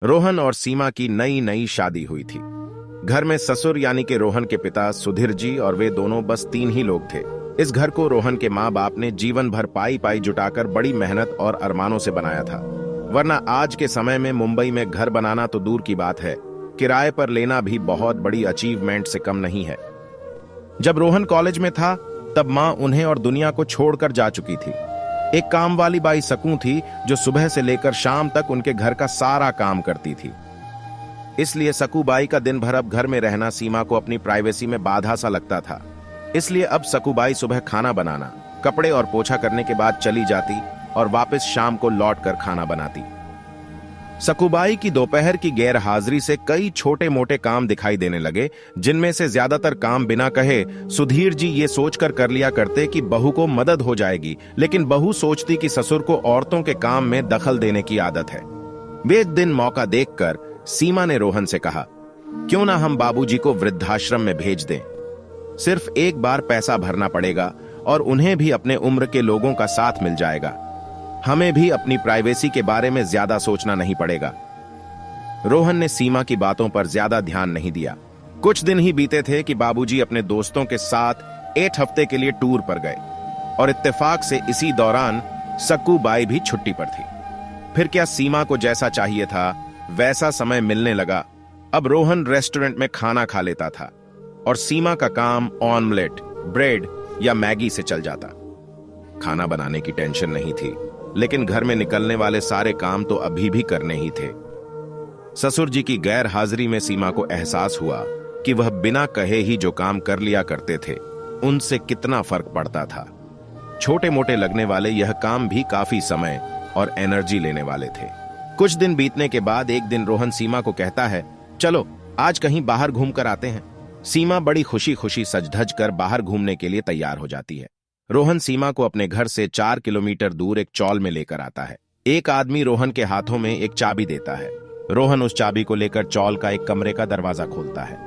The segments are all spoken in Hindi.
रोहन और सीमा की नई नई शादी हुई थी। घर में ससुर यानी कि रोहन के पिता सुधीर जी और वे दोनों बस 3 ही लोग थे। इस घर को रोहन के माँ बाप ने जीवन भर पाई पाई जुटाकर बड़ी मेहनत और अरमानों से बनाया था। वरना आज के समय में मुंबई में घर बनाना तो दूर की बात है, किराए पर लेना भी बहुत बड़ी अचीवमेंट से कम नहीं है। जब रोहन कॉलेज में था तब माँ उन्हें और दुनिया को छोड़कर जा चुकी थी। एक काम वाली बाई सकू थी जो सुबह से लेकर शाम तक उनके घर का सारा काम करती थी। इसलिए सकू बाई का दिन भर अब घर में रहना सीमा को अपनी प्राइवेसी में बाधा सा लगता था। इसलिए अब सकू बाई सुबह खाना बनाना, कपड़े और पोछा करने के बाद चली जाती और वापस शाम को लौट कर खाना बनाती। सकूबाई की दोपहर की गैर हाजिरी से कई छोटे मोटे काम दिखाई देने लगे, जिनमें से ज्यादातर काम बिना कहे सुधीर जी ये सोचकर कर लिया करते कि बहू को मदद हो जाएगी, लेकिन बहू सोचती कि ससुर को औरतों के काम में दखल देने की आदत है। वे एक दिन मौका देखकर सीमा ने रोहन से कहा, क्यों ना हम बाबूजी को वृद्धाश्रम में भेज दें। सिर्फ एक बार पैसा भरना पड़ेगा और उन्हें भी अपने उम्र के लोगों का साथ मिल जाएगा। हमें भी अपनी प्राइवेसी के बारे में ज्यादा सोचना नहीं पड़ेगा। रोहन ने सीमा की बातों पर ज्यादा ध्यान नहीं दिया। कुछ दिन ही बीते थे कि बाबूजी अपने दोस्तों के साथ 8 हफ्ते के लिए टूर पर गए और इत्तेफाक से इसी दौरान सक्कू बाई भी छुट्टी पर थी। फिर क्या सीमा को जैसा चाहिए था वैसा समय मिलने लगा। अब रोहन रेस्टोरेंट में खाना खा लेता था और सीमा का काम ऑमलेट, ब्रेड या मैगी से चल जाता। खाना बनाने की टेंशन नहीं थी, लेकिन घर में निकलने वाले सारे काम तो अभी भी करने ही थे। ससुर जी की गैर हाजिरी में सीमा को एहसास हुआ कि वह बिना कहे ही जो काम कर लिया करते थे उनसे कितना फर्क पड़ता था। छोटे मोटे लगने वाले यह काम भी काफी समय और एनर्जी लेने वाले थे। कुछ दिन बीतने के बाद एक दिन रोहन सीमा को कहता है, चलो आज कहीं बाहर घूम कर आते हैं। सीमा बड़ी खुशी खुशी सज धज कर बाहर घूमने के लिए तैयार हो जाती है। रोहन सीमा को अपने घर से 4 किलोमीटर दूर एक चौल में लेकर आता है। एक आदमी रोहन के हाथों में एक चाबी देता है। रोहन उस चाबी को लेकर चौल का एक कमरे का दरवाजा खोलता है।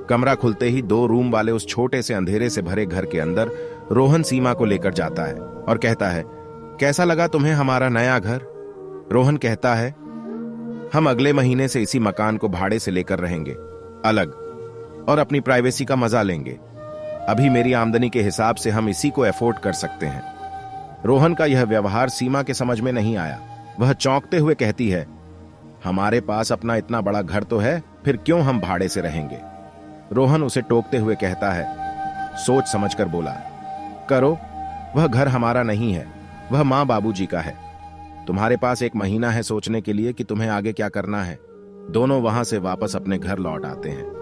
कमरा खुलते ही 2 रूम वाले उस छोटे से अंधेरे से भरे घर के अंदर रोहन सीमा को लेकर जाता है और कहता है, कैसा लगा तुम्हें हमारा नया घर? रोहन कहता है, हम अगले महीने से इसी मकान को भाड़े से लेकर रहेंगे, अलग, और अपनी प्राइवेसी का मजा लेंगे। अभी मेरी आमदनी के हिसाब से हम इसी को अफोर्ड कर सकते हैं। रोहन का यह व्यवहार सीमा के समझ में नहीं आया। वह चौंकते हुए कहती है, हमारे पास अपना इतना बड़ा घर तो है, फिर क्यों हम भाड़े से रहेंगे? रोहन उसे टोकते हुए कहता है, सोच समझकर बोला, करो, वह घर हमारा नहीं है, वह माँ बाबूजी का है। तुम्हारे पास 1 महीना है सोचने के लिए कि तुम्हें आगे क्या करना है। दोनों वहां से वापस अपने घर लौट आते हैं।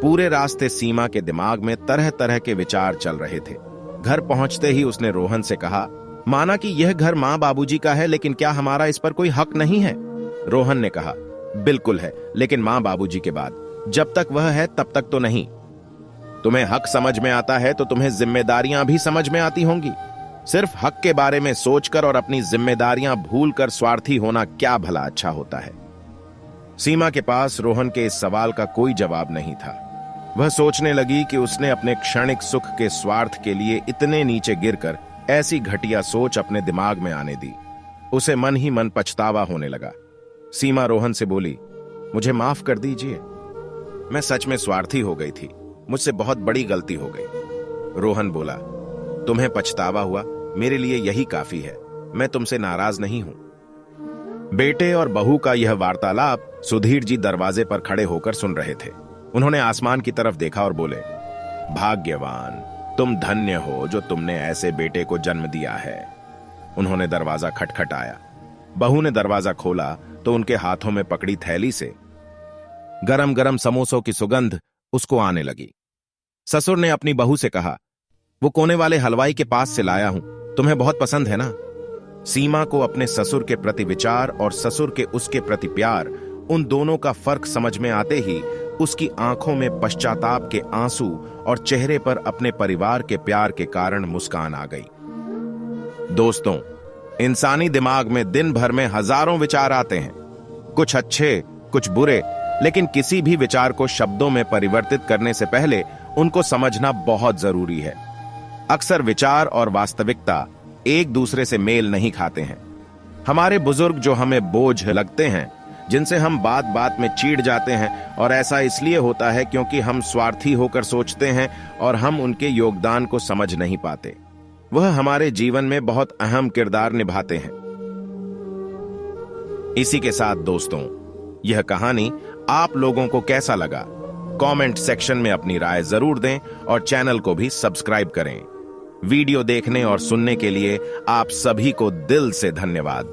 पूरे रास्ते सीमा के दिमाग में तरह तरह के विचार चल रहे थे। घर पहुंचते ही उसने रोहन से कहा, माना कि यह घर माँ बाबूजी का है, लेकिन क्या हमारा इस पर कोई हक नहीं है? रोहन ने कहा, बिल्कुल है, लेकिन माँ बाबूजी के बाद, जब तक वह है तब तक तो नहीं। तुम्हें हक समझ में आता है तो तुम्हें जिम्मेदारियां भी समझ में आती होंगी। सिर्फ हक के बारे में सोचकर और अपनी जिम्मेदारियां भूलकर स्वार्थी होना क्या भला अच्छा होता है? सीमा के पास रोहन के इस सवाल का कोई जवाब नहीं था। वह सोचने लगी कि उसने अपने क्षणिक सुख के स्वार्थ के लिए इतने नीचे गिरकर ऐसी घटिया सोच अपने दिमाग में आने दी। उसे मन ही मन पछतावा होने लगा। सीमा रोहन से बोली, मुझे माफ कर दीजिए, मैं सच में स्वार्थी हो गई थी, मुझसे बहुत बड़ी गलती हो गई। रोहन बोला, तुम्हें पछतावा हुआ, मेरे लिए यही काफी है, मैं तुमसे नाराज नहीं हूं। बेटे और बहू का यह वार्तालाप सुधीर जी दरवाजे पर खड़े होकर सुन रहे थे। उन्होंने आसमान की तरफ देखा और बोले, भाग्यवान, तुम धन्य हो जो तुमने ऐसे बेटे को जन्म दिया है। उन्होंने दरवाजा खटखटाया। बहू ने दरवाजा खोला तो उनके हाथों में पकड़ी थैली से गरम गरम समोसों की सुगंध उसको आने लगी। ससुर ने अपनी बहू से कहा, वो कोने वाले हलवाई के पास से लाया हूं, तुम्हें बहुत पसंद है ना? सीमा को अपने ससुर के प्रति विचार और ससुर के उसके प्रति प्यार, उन दोनों का फर्क समझ में आते ही उसकी आंखों में पश्चाताप के आंसू और चेहरे पर अपने परिवार के प्यार के कारण मुस्कान आ गई। दोस्तों, इंसानी दिमाग में दिन भर में हजारों विचार आते हैं, कुछ अच्छे, कुछ बुरे, लेकिन किसी भी विचार को शब्दों में परिवर्तित करने से पहले उनको समझना बहुत जरूरी है। अक्सर विचार और वास्तविकता एक दूसरे से मेल नहीं खाते हैं। हमारे बुजुर्ग जो हमें बोझ लगते हैं, जिनसे हम बात बात में चिढ़ जाते हैं, और ऐसा इसलिए होता है क्योंकि हम स्वार्थी होकर सोचते हैं और हम उनके योगदान को समझ नहीं पाते। वह हमारे जीवन में बहुत अहम किरदार निभाते हैं। इसी के साथ दोस्तों, यह कहानी आप लोगों को कैसा लगा? कमेंट सेक्शन में अपनी राय जरूर दें और चैनल को भी सब्सक्राइब करें। वीडियो देखने और सुनने के लिए आप सभी को दिल से धन्यवाद।